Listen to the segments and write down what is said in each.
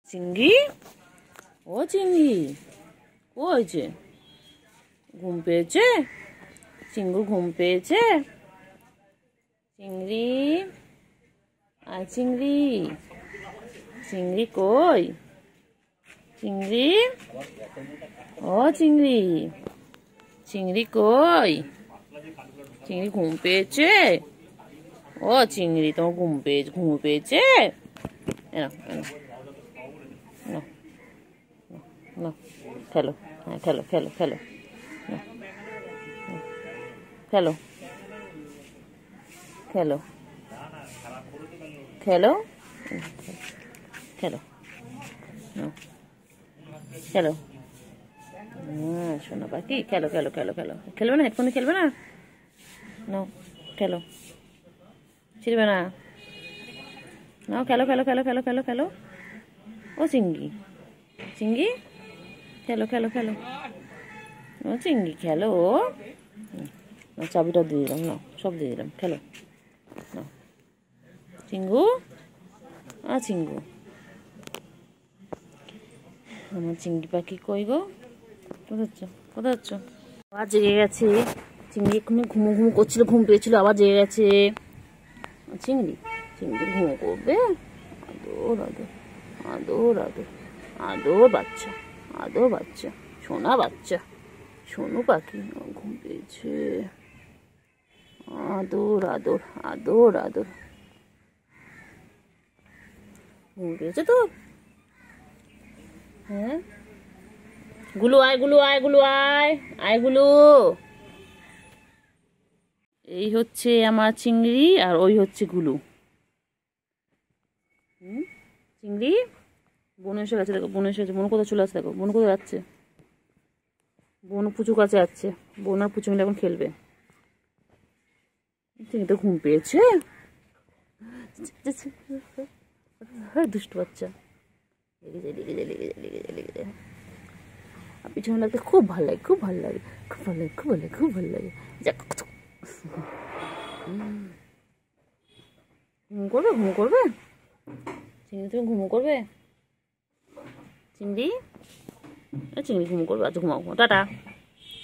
চিংড়ি, ও চিংড়ি, ও হয়েছে? ঘুম পেয়েছে? চিঙ্গুর ঘুম পেয়েছে? চিংড়ি, আর চিংড়ি, চিংড়ি কই? চিংড়ি, ও চিংড়ি, চিংড়ি কই? চিংড়ি ঘুম পেয়েছে? ও চিংড়ি, তোমার ঘুম পেয়েছে? এনো এনো না, না, খেলো, হ্যাঁ খেলো খেলো খেলো, খেলো খেলো খেলো খেলো, খেলো, হ্যাঁ শোনো পাখি, খেলো খেলো খেলো খেলো, খেলবে না? এক্ষুনি খেলবে না? নাও খেলো, ছিড়বে না, নাও খেলো খেলো খেলো খেলো খেলো খেলো। ও চিংড়ি, চিংড়ি, খেলো খেলো খেলো, ও চিংড়ি খেলো। চাবিটা দিয়ে দিলাম, নাও সব দিয়ে দিলাম, খেলো, নাও চিঙ্গু, চিঙ্গু, আমার চিংড়ি পাখি কই গো? কোথায় যাচ্ছ? কোথায় যাচ্ছ? আবার জেগে গেছে চিংড়ি, এক্ষুনি ঘুমো ঘুমো করছিল, ঘুম পেয়েছিল, আবার জেগে গেছে চিংড়ি। চিংড়ি ঘুমো করবে? আদর আদর আদর আদর আদর বাচ্চা, আদর বাচ্চা, সোনা বাচ্চা, সোনু পাখি ঘুম পেয়েছে, আদর আদর আদর আদর। ঘুম পেয়েছে তো? হ্যাঁ, গুলু আয়, গুলু আয়, গুলু আয়, আয় গুলু। এই হচ্ছে আমার চিংড়ি, আর ওই হচ্ছে গুলু। চিংড়ি, বোন এসে গেছে, দেখো বোন এসে গেছে। বোন কোথায় চলে আসছে, দেখো বোন কোথায় যাচ্ছে। বোন পুচু কাছে যাচ্ছে, বোন আর পুচু মিলে এখন খেলবে। চিংড়ি তো ঘুম পেয়েছে, দুষ্টু বাচ্চা, লেগে যায় লেগে যায় লেগে যায় লেগে যায় লেগে যায়। আর পিছনে লাগতে খুব ভালো লাগে, খুব ভালো লাগে, খুব ভালো লাগে, খুব ভালো লাগে, খুব ভালো লাগে। ঘুম করবে, ঘুম করবে চিংড়ি, তুমি ঘুমো করবে? চিংড়ি, চিংড়ি ঘুমো করবে? আচ্ছা ঘুমাও, ঘুমাও, টাটা,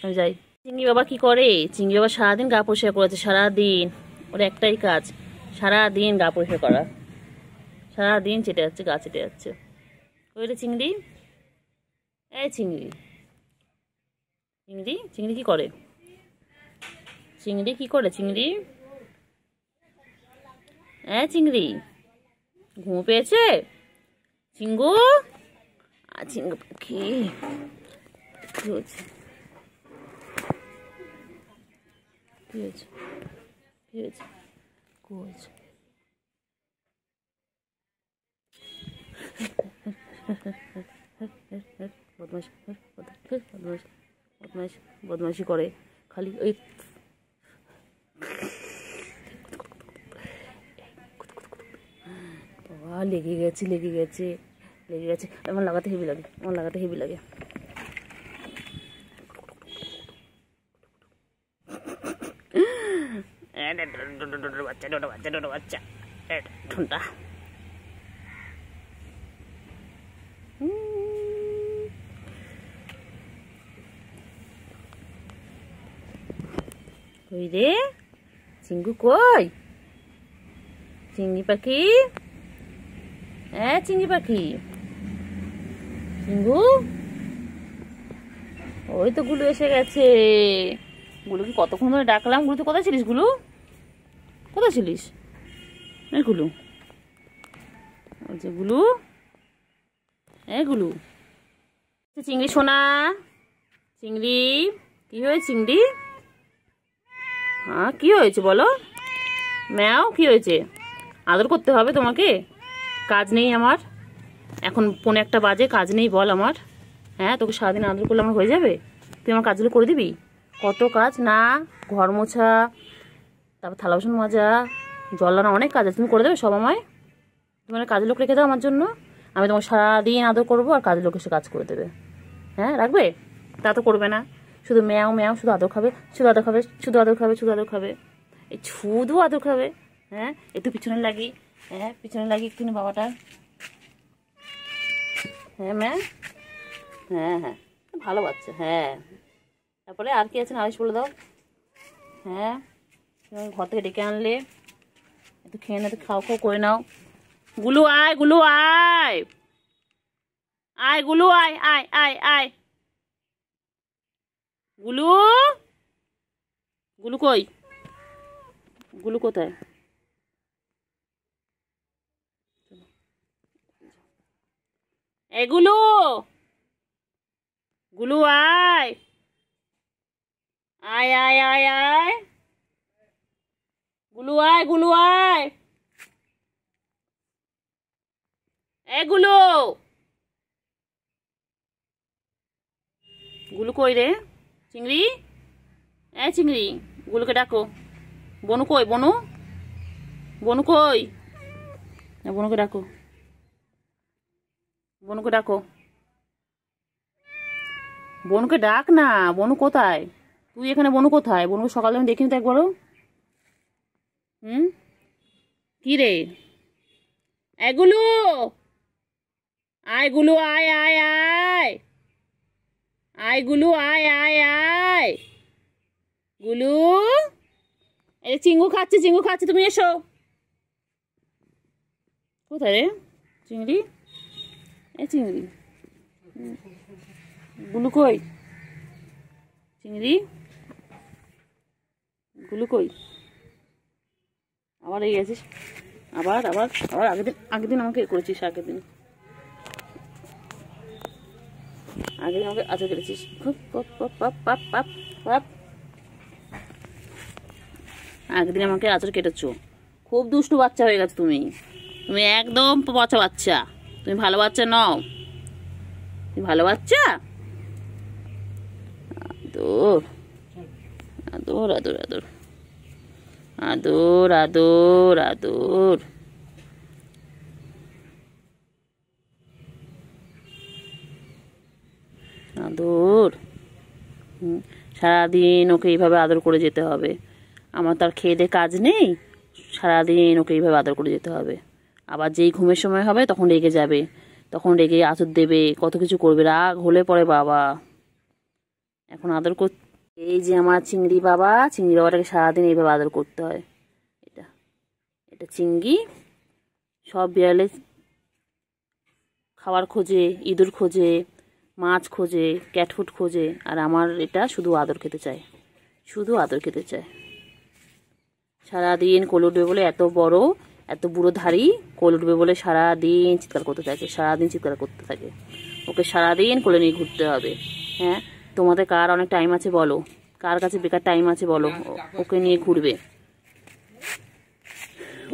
আমি যাই। চিংড়ি বাবা কি করে? চিংড়ি বাবা সারাদিন গা পরিষ্কার করেছে, সারাদিন ওর একটাই কাজ, সারাদিন গা পরিষ্কার করা, সারাদিন চেটে যাচ্ছে, গা চেটে যাচ্ছে। ওই রে চিংড়ি, এই চিংড়ি, চিংড়ি, চিংড়ি কি করে? চিংড়ি কি করে? চিংড়ি, চিংড়ি ঘুম পেয়েছে? চিঙ্গু, চিঙ্গু পাখি, কি হয়েছে? কি হয়েছে? কি হয়েছে? কি হয়েছে? বদমাইশ, বদমাইশ, বদমাইশ, বদমাইশি করে খালি ওই। লেগে গেছে, লেগে গেছে, লেগে গেছে। আমার লাগাতে হেভি লাগে, আমার লাগাতে হেভি লাগে। বাচ্চা, ডোডো বাচ্চা, ডোডো বাচ্চা, ঠুনটা। কই রে চিঙ্গু, কই চিংড়ি পাখি? চিংড়ি পাখি, চিঙ্গু, ওই তো গুলু এসে গেছে। গুলুকে কতক্ষণ ধরে ডাকলাম। গুলু তুই কোথায় ছিলিস? গুলু কোথায় ছিলিস? গুলু, গুলু, গুলু, চিংড়ি সোনা, চিংড়ি কি হয়েছে? চিংড়ি, হ্যাঁ কি হয়েছে বলো? ম্যাও, কি হয়েছে? আদর করতে হবে তোমাকে? কাজ নেই আমার? এখন 1:45 বাজে, কাজ নেই বল আমার? হ্যাঁ, তোকে সারাদিন আদর করলে আমার হয়ে যাবে? তুই আমার কাজগুলো করে দিবি? কত কাজ না, ঘর মোছা, তারপর থালা বাসন মাজা, জল আনা, অনেক কাজ আছে। তুমি করে দেবে সব আমায়? তুমি মানে কাজের লোক রেখে দাও আমার জন্য, আমি তোমাকে সারাদিন আদর করবো, আর কাজের লোক এসে কাজ করে দেবে। হ্যাঁ রাখবে? তা তো করবে না, শুধু ম্যাও ম্যাও, শুধু আদর খাবে, শুধু আদর খাবে, শুধু আদর খাবে, শুধু আদর খাবে, এই শুধু আদর খাবে। হ্যাঁ, একটু পিছনে লাগি, পিছনে লাগি একটু বাবাটা। হ্যাঁ ম্যাম, হ্যাঁ হ্যাঁ, ভালো বাচ্চা। হ্যাঁ, তারপরে আর কি আছে নালিশ বলে দাও। হ্যাঁ, তুমি ঘর থেকে ডেকে আনলে, একটু খেয়ে না, একটু খাও খাও করে নাও। গুলু আয়, গুলু আয়, আয় গুলু আয়, আয় আয় আয়। গুলু, গুলু কই? গুলু কোথায়? এগুলো, গুলু আয়, আয় আয় আয় আয়, গুলু আয়, গুলু আয়, এগুলো, গুলু কই রে? চিংড়ি, এ চিংড়ি, গুলুকে ডাকো। বনু কই? বনু, বনু কই? বনুকে ডাকো, বনুকে ডাকো, বনুকে ডাক না। বনু কোথায়? তুই এখানে, বনু কোথায়? বনুকে সকালে আমি দেখিনি তো একবারও। কি রে? এগুলো, আয় গুলু আয় আয় আয়, আয় গুলু আয় আয় আয়, গুলু, এই চিঙ্গু খাচ্ছে, চিঙ্গু খাচ্ছে, তুমি এসো। কোথায় রে চিংড়ি? এ চিংড়ি, গুলু কই? চিংড়ি, গুলু কই? আবার এই গেছিস, আবার আবার আবার আগের দিন আমাকে করেছিস, আগের দিন আমাকে আচর কেটেছিস। আগের দিন আমাকে আচর কেটেছো। খুব দুষ্টু বাচ্চা হয়ে গেছো তুমি। তুমি একদম পচা বাচ্চা। তুমি ভালো বাচ্চা নও। তুমি ভালো বাচ্চা? আদর আদর আদর আদর আদর আদর আদর। আদর, সারাদিন ওকে এইভাবে আদর করে যেতে হবে। আমার তার খেয়ে দিয়ে কাজ নেই, সারাদিন ওকে এইভাবে আদর করে যেতে হবে। আবার যেই ঘুমের সময় হবে তখন রেগে যাবে, তখন রেগে আদর দেবে, কত কিছু করবে। রাগ হলে পরে বাবা, এখন আদর কর। এই যে আমার চিংড়ি বাবা, চিংড়ি বাবাটাকে সারাদিন এইভাবে আদর করতে হয়। এটা এটা চিংড়ি। সব বিড়ালে খাবার খোঁজে, ইঁদুর খোঁজে, মাছ খোঁজে, ক্যাটফুট খোঁজে, আর আমার এটা শুধু আদর খেতে চায়, শুধু আদর খেতে চায়। সারাদিন কোলে উঠবে বলে, এত বড় এত বুড়ো ধাড়ি, কোলে উঠবে বলে সারাদিন চিৎকার করতে থাকে, সারাদিন চিৎকার করতে থাকে। ওকে সারাদিন কোলে নিয়ে ঘুরতে হবে। হ্যাঁ, তোমাদের কার অনেক টাইম আছে বলো? কার কাছে বেকার টাইম আছে বলো? ওকে নিয়ে ঘুরবে,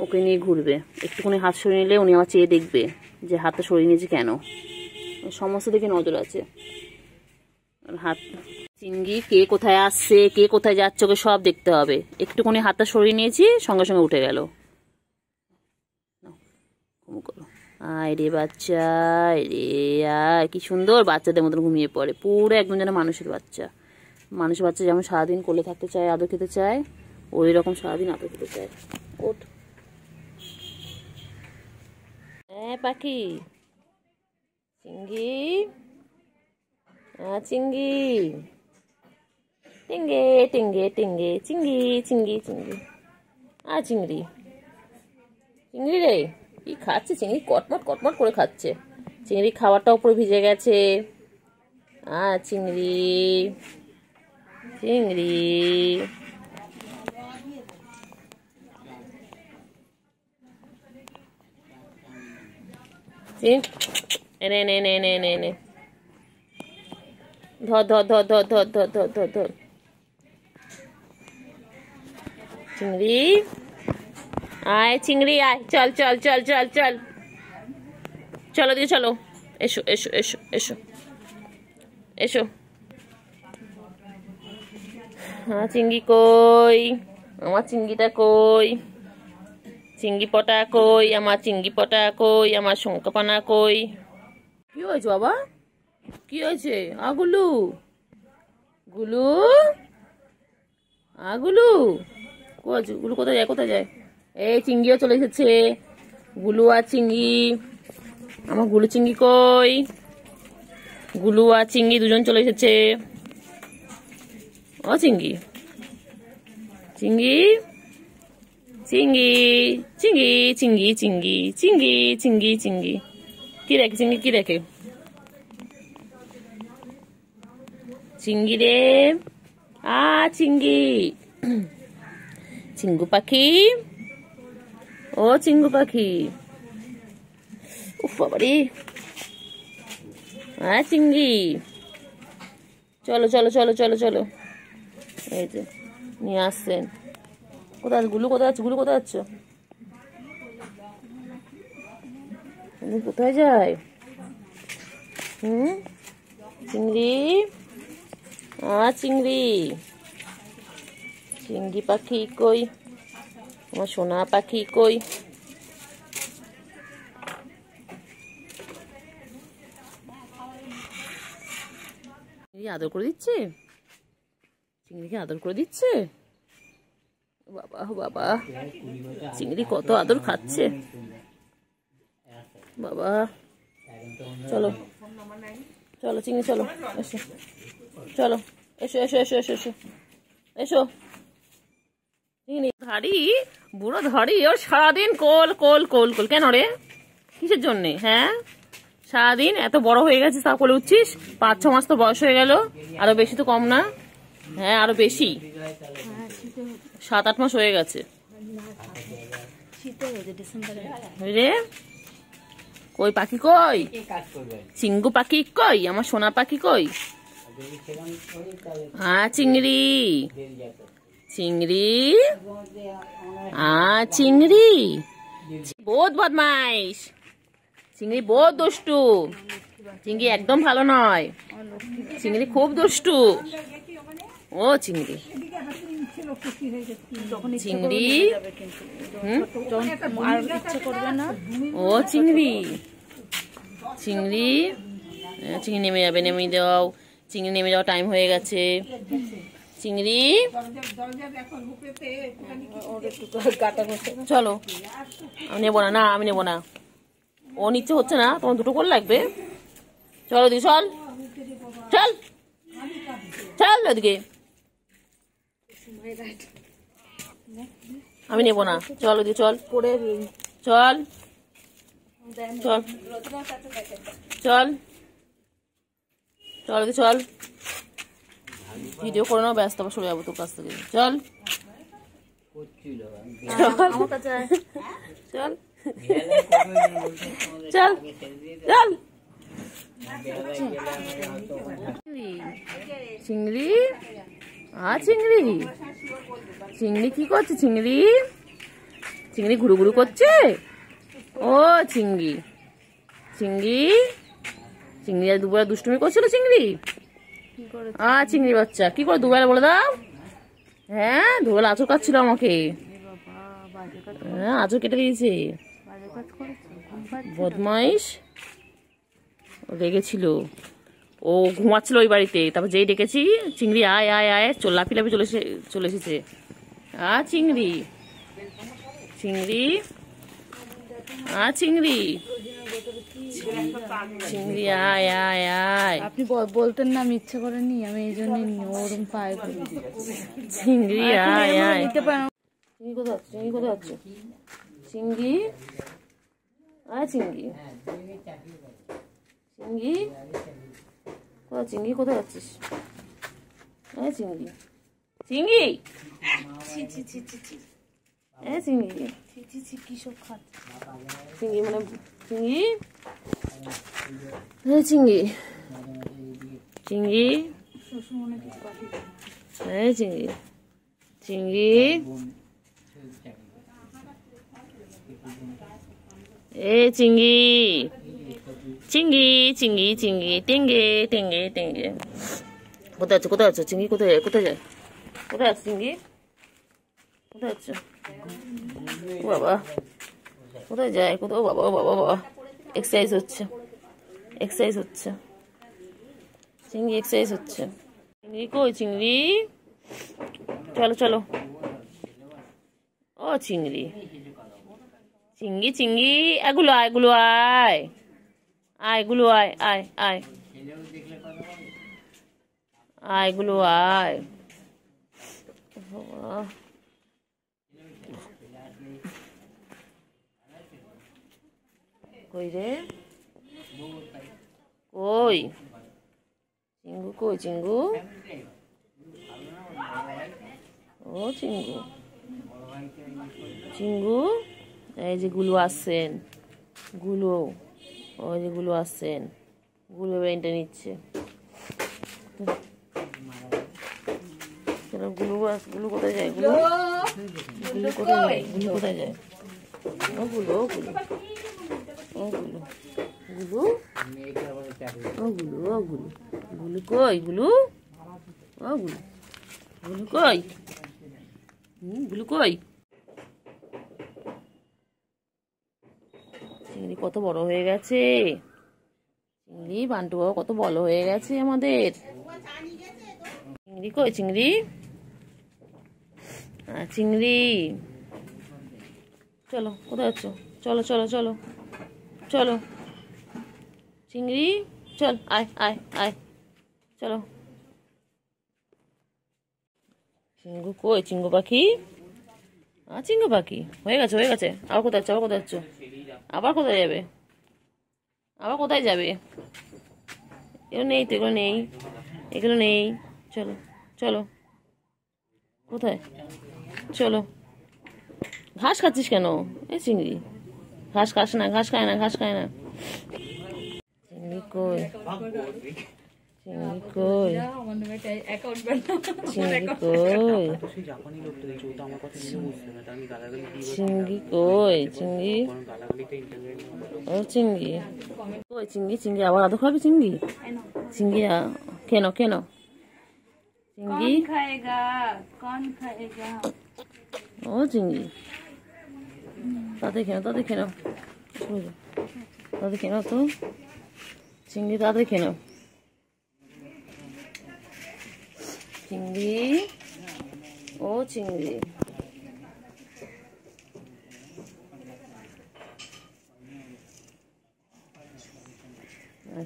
ওকে নিয়ে ঘুরবে। একটুখানি হাত সরিয়ে নিলে উনি আমার চেয়ে দেখবে যে হাতটা সরিয়ে নিয়েছে কেন। সমস্ত দিকে নজর আছে। হাত, চিংড়ি কে কোথায় আসছে, কে কোথায় যাচ্ছে, ওকে সব দেখতে হবে। একটুখানি হাতটা সরিয়ে নিয়েছি, সঙ্গে সঙ্গে উঠে গেল। আয় রে বাচ্চা, রে আয়। কি সুন্দর বাচ্চাদের মতন ঘুমিয়ে পড়ে, পুরো একদম যেন মানুষের বাচ্চা। মানুষের বাচ্চা যেমন সারাদিন কোলে থাকতে চায়, আদর খেতে চায়, ওই রকম সারাদিন আদর খেতে চায়। ওঠ। হ্যাঁ পাখি, চিংড়ি, চিংড়ি, টিঙ্গে টিঙ্গে টিঙ্গে, চিংড়ি চিংড়ি চিংড়ি, চিংড়ি, চিংড়ি রে, কি খাচ্ছে চিংড়ি? কটমট কটমট করে খাচ্ছে। চিংড়ি খাবারটা উপরে ভিজে গেছে। চিংড়ি, চিংড়ি, এনে এনে এনে এনে এনে এনে, ধর ধর ধর ধর ধর ধর ধর ধর ধর। চিংড়ি আয়, চিংড়ি আয়, চল চল চল চল চল, চলো দিয়ে চলো, এসো এসো এসো এসো এসো। চিংড়ি কই? আমার চিংড়িটা কই? চিংড়ি পটা কই? আমার চিংড়ি পটা কই? আমার শঙ্কাপানা কই? কি হয়েছে বাবা? কি হয়েছে? গুলু, গুলু, গুলু গুলু কোথায় যায়? কোথায় যায়? এই চিংড়িও চলে এসেছে। গুলু আর চিংড়ি, আমার গুলু চিংড়ি কই? গুলু আর চিংড়ি দুজন চলে এসেছে। ও চিংড়ি, চিংড়ি, চিংড়ি, চিংড়ি, চিংড়ি, চিংড়ি, চিংড়ি, চিংড়ি, চিংড়ি, কি রেখে চিংড়ি, কি রেখে চিংড়ি রে, চিংড়ি, চিঙ্গু পাখি, ও চিঙ্গু পাখি, উফ বাবারে, চিংড়ি, চলো চলো চলো চলো চলো, এই যে নিয়ে আসছেন। কোথায় গুলু, কোথায় আছো, গুলু কোথায় আছো, কোথায় যায়? চিংড়ি, চিংড়ি, চিংড়ি পাখি কই, আমার সোনা পাখি কই? আদর করে দিচ্ছে, চিংড়িকে আদর করে দিচ্ছে। বাবা বাবা, চিংড়ি কত আদর খাচ্ছে বাবা। চলো চলো চিংড়ি, চলো এসো, চলো এসো এসো এসো এসো এসো এসো। ধাড়ি বুড়ো ধাড়ি, ওর সারাদিন কোল কোল কোল কোল। কেন রে, কিসের জন্যে? হ্যাঁ, সারাদিন এত বড় হয়ে গেছে তা কোলে উঠছিস? 5-6 মাস তো বয়স হয়ে গেল, আরো বেশি তো কম না? হ্যাঁ আরো বেশি, 7-8 মাস হয়ে গেছে রে। কই পাখি কই, চিঙ্গু পাখি কই, আমার সোনা পাখি কই? চিংড়ি, চিংড়ি, চিংড়ি, বহুত বদমাইশ চিংড়ি, বহুত দুষ্টু চিংড়ি, একদম ভালো নয় চিংড়ি, খুব দুষ্টু। ও চিংড়ি, চিংড়ি, ও চিংড়ি, চিংড়ি, চিংড়ি নেমে যাবে, নেমে দাও চিংড়ি, নেমে যাওয়া টাইম হয়ে গেছে। চিংড়ি, চলো, আমি নেবো না, না আমি নেবো না, ও নিচে হচ্ছে না, তোমার দুটো করে লাগবে। চলো দি, চল চল চল ওদিকে, আমি নেবো না, চল ওদিকে, চল চল চল চল চল ওদিকে, চল ভিডিও করে নাও, ব্যস্ত আবার সরে যাবো তোর কাছ থেকে। চল চল চল চল। চিংড়ি, চিংড়ি, চিংড়ি কি করছে? চিংড়ি, চিংড়ি ঘুরু ঘুরু করছে। ও চিংড়ি, চিংড়ি, চিংড়ি আর দুবেলা দুষ্টুমি করছিল চিংড়ি। চিংড়ি বাচ্চা কি করে দুবেলা বলে দাও? হ্যাঁ দুবেলা আঁচড় কাটছিল আমাকে, হ্যাঁ আঁচড় কেটে দিয়েছে, বদমাইশ রেগেছিল, ও ঘুমাচ্ছিল ওই বাড়িতে। তারপর যেই ডেকেছি চিংড়ি আয় আয় আয়, লাফি লাফি চলে এসেছে। চিংড়ি, চিংড়ি, চিংড়ি, চিংড়ি আয় আয় আয়। আপনি বলতেন না, আমি ইচ্ছা করেনি, আমি এই জন্য ওরম পায়ে চিংড়ি আয় আয়। চিংড়ি কোথায় আছে, চিংড়ি কোথায় আছে, চিংড়ি, চিংড়ি, চিংড়ি কোথায়, চিংড়ি কোথায় আছিস? চিংড়ি, চিংড়ি, চিংড়ি, কি সব খাচ্ছে চিংড়ি, মানে চিংড়ি, চিংড়ি, চিংড়ি, চিংড়ি, চিংড়ি, চিংড়ি, চিংড়ি, চিংড়ি, চিংড়ি, টেঙ্গে টেঙ্গে টেঙ্গে। কোথায় আছো, কোথায় আছো চিংড়ি? কোথায় যায়, কোথায় যায়, কোথায় আছে চিংড়ি? কোথায় আছো বাবা, কোথায় যায়, কোথাও? বাবা বাবা বাবা, এক্সারসাইজ হচ্ছে, এক্সারসাইজ হচ্ছে চিংড়ি, এক্সারসাইজ হচ্ছে। চিংড়ি কই, চিংড়ি, চলো চলো। ও চিংড়ি, চিংড়ি, চিংড়ি, এগুলো আয়, এগুলো আয়, আয় এগুলো আয়, আয় আয় আয় গুলো আয়। বাবা। কই রে কই চিঙ্গু, কই চিঙ্গু? ও চিঙ্গু, চিঙ্গু এই যে গুলো আসছেন, গুলো ওই যে গুলো আসছেন, গুলো বেনটা নিচ্ছে। গুলো গুলো কোথায় যায়? গুলো গুলো কোথায় যায়? গুলো কোথায় যায়? ও গুলো ও গুলো ও গুলো গুলো ও গুলো ও গুলো গুলো কই? গুলো ও গুলো গুলো কই? গুলো কই? চিংড়ি কত বড় হয়ে গেছে, চিংড়ি বান্টু বাবা কত বড় হয়ে গেছে আমাদের। চিংড়ি কই? চিংড়ি চিংড়ি চলো, কোথায় যাচ্ছ? চলো চলো চলো চলো চিংড়ি চল, আয় আয় আয় চলো। চিঙ্গু কই? চিঙ্গু পাখি, চিঙ্গু পাখি হয়ে গেছে হয়ে গেছে। আবার কোথায় যাচ্ছ? আবার কোথায় যাচ্ছ? আবার কোথায় যাবে? আবার কোথায় যাবে? এগুলো নেই তো, এগুলো নেই, এগুলো নেই। চলো চলো, কোথায়? চলো। ঘাস খাচ্ছিস কেন? এই চিংড়ি ঘাস খাস না, ঘাস খায় না, ঘাস খায় না। চিংড়ি কই? চিংড়ি কই? চিংড়ি কই? চিংড়ি কই? চিংড়ি ও চিংড়ি কই? চিংড়ি চিংড়ি আবার আদর খাবি? চিংড়ি চিংড়ি কেন কেন? চিংড়ি ও চিংড়ি তাদের কেন, তাদের কেন, তাদের কেন তো চিংড়ি, তাদের কেন? চিংড়ি ও চিংড়ি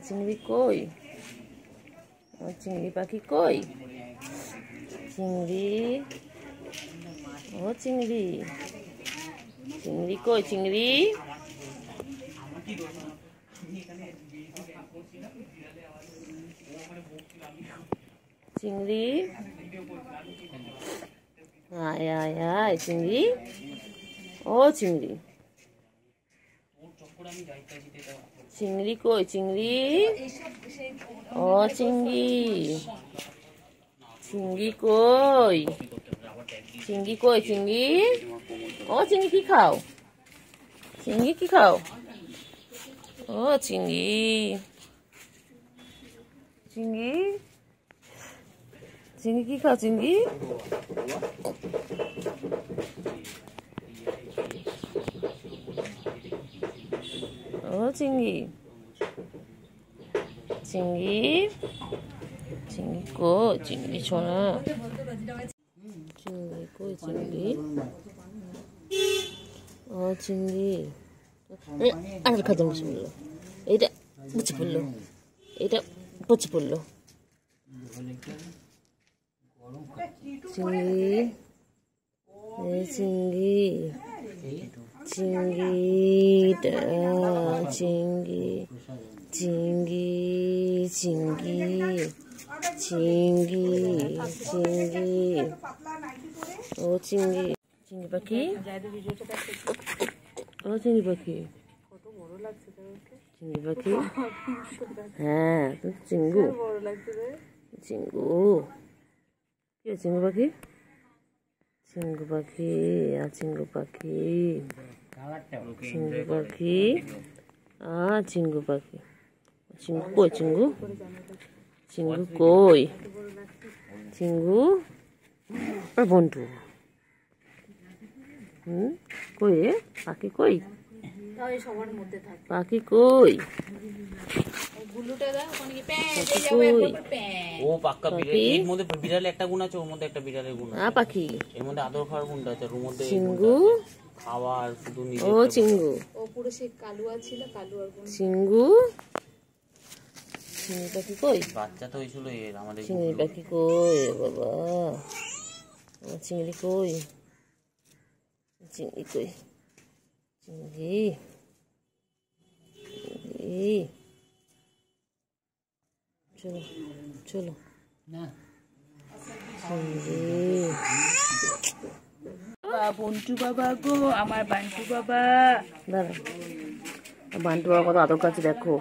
চিংড়ি কই? চিংড়ি পাখি কই? চিংড়ি ও চিংড়ি, চিংড়ি কই? চিংড়ি চিংড়ি আয় আয় আয় চিংড়ি ও চিংড়ি, চিংড়ি কই? চিংড়ি ও চিংড়ি, চিংড়ি কই? চিংড়ি কই? চিংড়ি ও চিংড়ি কি খাও? চিংড়ি কি খাও? ও চিংড়ি, চিংড়ি চিংড়ি কি খাও? চিংড়ি ও চিংড়ি, চিংড়ি চিংড়ি কই? চিংড়ি ছোনা, চিংড়ি কই? চিংড়ি ও চিংড়ি আর খাতে বসে পড়লো, এইটা বুঝে পড়লো, এটা বুঝে পড়লো। চিংড়ি চিংড়ি চিংড়িটা চিংড়ি চিংড়ি চিংড়ি চিংড়ি চিংড়ি ও চিংড়ি, চিংড়ি পাখি ও চিংড়ি পাখি, চিংড়ি পাখি হ্যাঁ চিঙ্গু, চিঙ্গু কি চিঙ্গু পাখি? চিঙ্গু পাখি চিঙ্গু পাখি, চিঙ্গু পাখি চিঙ্গু পাখি, চিঙ্গু কই? চিঙ্গু চিঙ্গু কই? চিঙ্গু আর বন্টু কই? পাখি কই? পাখি কই? ও পাক্কা এর মধ্যে বিড়ালে একটা গুণ আছে, ওর মধ্যে একটা বিড়ালের গুণ আছে। পাখি এর মধ্যে আদর খাওয়ার গুণটা আছে, ওর মধ্যে চিঙ্গু খাওয়ার শুধু নিজে। ও চিঙ্গু ও পুরো সেই কালুয়া ছিল, কালুয়ার গুণ। চিঙ্গু চিংড়ি পাখি কই? বাচ্চা তো হয়েছিল এর আমাদের চিংড়ি পাখি কই বাবা? আমার চিংড়ি কই? চিংড়ি কই? চিংড়ি চিংড়ি, চলো চলো না চিংড়ি। বন্টু বাবা গো, আমার বান্টু বাবা। দাদা বান্টু বাবা কত আদর খাচ্ছে দেখো।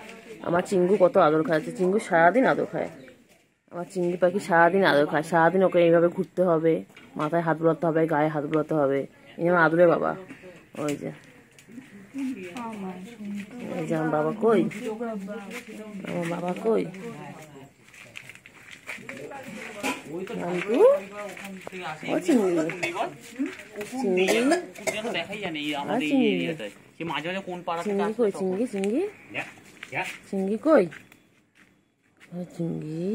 আমার চিঙ্গু কত আদর খাচ্ছে। চিঙ্গু সারাদিন আদর খায়। আমার চিংড়ি পাখি সারাদিন আদর খায়। সারাদিন ওকে এইভাবে ঘুরতে হবে, মাথায় হাত বুলাতে হবে, গায়ে হাত বুলাতে হবে। এই আমার আদরে বাবা। ওই যে এই যে আমার বাবা কই? আমার বাবা কই? বান্টু, ও চিংড়ি চিংড়ি দেখাই জানি আমাদের চিংড়ি। এরিয়াতে সে মাঝে মাঝে কোন পাড়া থেকে চিংড়ি আসে কই? তখন। চিংড়ি চিংড়ি যা, চিংড়ি কই? ও চিংড়ি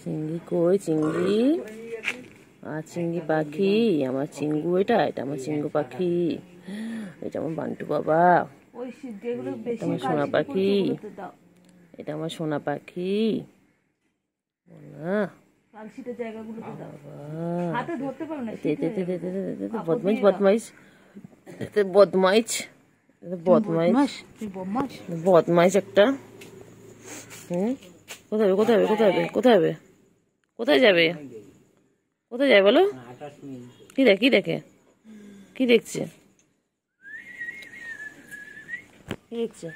চিংড়ি কই? চিংড়ি আর চিংড়ি পাখি আমার চিঙ্গু। এটা এটা আমার চিঙ্গু পাখি। এটা আমার বান্টু বাবা। এটা আমার সোনা পাখি। এটা আমার সোনা পাখি। বদমাইশ বদমাইশ বদমাইশ বদমাইশ বদমাইশ একটা। কোথায় কোথায় কোথায় কোথায় যাবে? কোথায় যাবে? কোথায় যায় বলো? কি দেখে? কি দেখে? কি দেখছে? কি দেখছে?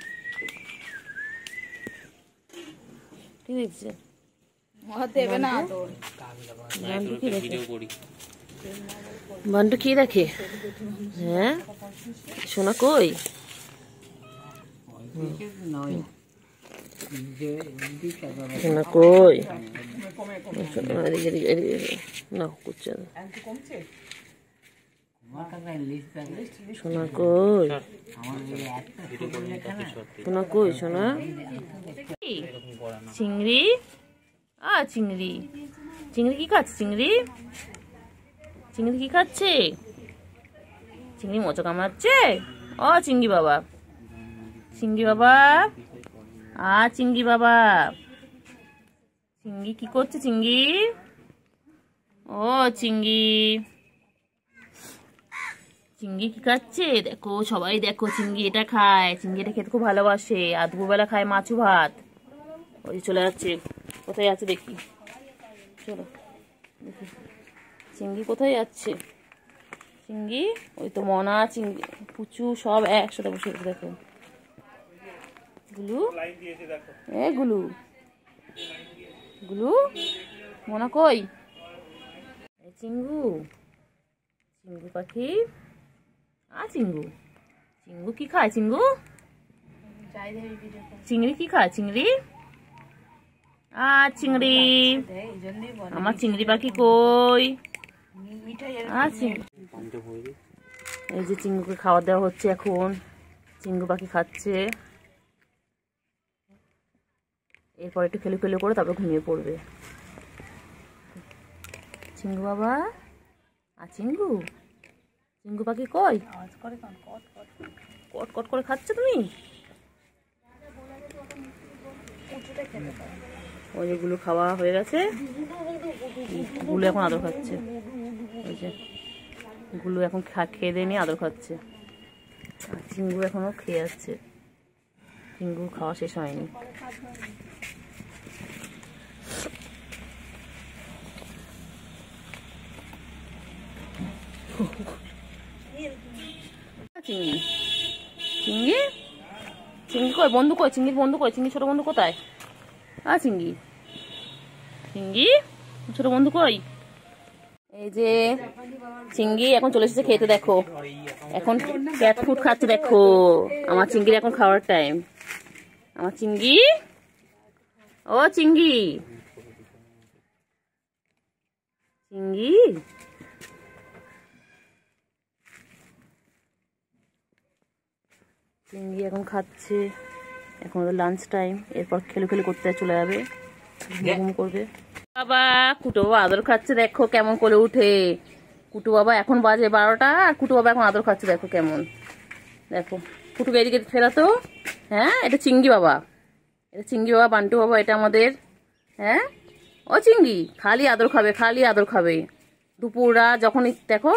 কি দেখছে? দেবে না তোর। বান্টু কি দেখে? ভিডিও করি বান্টু কি দেখে? হ্যাঁ সোনা কই? সোনা কই? না করছে না। সোনা কই? সোনা কই? সোনা চিংড়ি। চিংড়ি চিংড়ি কি খাচ্ছে? চিংড়ি চিংড়ি কি খাচ্ছে? চিংড়ি মোচা কামড়াচ্ছে। ও চিংড়ি বাবা, চিংড়ি বাবা, চিংড়ি বাবা। চিংড়ি কি করছে? চিংড়ি, ও চিংড়ি, চিংড়ি কি খাচ্ছে? দেখো সবাই দেখো, চিংড়ি এটা খায়। চিংড়ি এটা খেতে খুব ভালোবাসে। আর দুপুরবেলা খায় মাছু ভাত। ওই চলে যাচ্ছে। কোথায় আছে দেখি? চলো দেখি চিংড়ি কোথায় যাচ্ছে। চিংড়ি ওই তো মনা, চিংড়ি, পুচু সব একসাথে বসে দেখো। গুলু, এ গুলু, গুলু, মনা কই? চিঙ্গু, চিঙ্গু পাখি। চিঙ্গু, চিঙ্গু কি খায়? চিঙ্গু, চিংড়ি কি খায়? চিংড়ি, চিংড়ি। আমার চিংড়ি পাখি কই? এই যে চিঙ্গুকে খাবার দেওয়া হচ্ছে এখন। চিঙ্গু পাখি খাচ্ছে। এরপর একটু খেলু খেলু করে তারপর ঘুমিয়ে পড়বে। চিঙ্গু বাবা, চিঙ্গু, চিঙ্গু পাখি কই? কট কট করে খাচ্ছে তুমি? ওই যে গুলো খাওয়া হয়ে গেছে। গুলো এখন আদর খাচ্ছে। ওই যে গুলো এখন খেয়ে দিয়ে নিয়ে আদর খাচ্ছে। আর চিঙ্গু এখনো খেয়ে যাচ্ছে। চিঙ্গু খাওয়া শেষ হয়নি। চিংড়ি, চিংড়ি, চিংড়ি কই? বন্ধু কই? চিংড়ির বন্ধু কই? চিংড়ি ছোট বন্ধু কোথায়? চিংড়ি, চিংড়ি ছোট বন্ধু কই? এই যে চিংড়ি এখন চলে এসেছে খেতে। দেখো এখন ক্যাট ফুড খাচ্ছে। দেখো আমার চিংড়ির এখন খাওয়ার টাইম। আমার চিংড়ি, ও চিংড়ি, চিংড়ি, চিংড়ি এখন খাচ্ছে। এখন ওদের লাঞ্চ টাইম। এরপর খেলু খেলু করতে চলে যাবে, ঘুম করবে। বাবা, কুটু বাবা আদর খাচ্ছে। দেখো কেমন করে উঠে। কুটু বাবা এখন বাজে 12টা আর কুটু বাবা এখন আদর খাচ্ছে। দেখো কেমন, দেখো ফুটুকে এদিকে ফেরাতো। হ্যাঁ, এটা চিংড়ি বাবা, এটা চিংড়ি বাবা, বান্টু বাবা এটা আমাদের। হ্যাঁ, ও চিংড়ি খালি আদর খাবে, খালি আদর খাবে। দুপুররা যখনই দেখো